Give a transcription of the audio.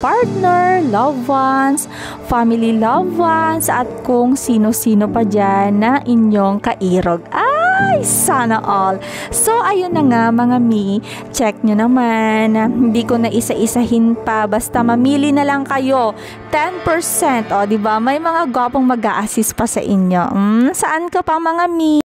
partner, loved ones, family loved ones, at kung sino-sino pa dyan na inyong kairog. Ay, sana all. So, ayun na nga mga mi, check nyo naman. Hindi ko na isa-isahin pa, basta mamili na lang kayo. 10%, o diba? May mga gwapong mag-a-assist pa sa inyo. Saan ka pa mga mi?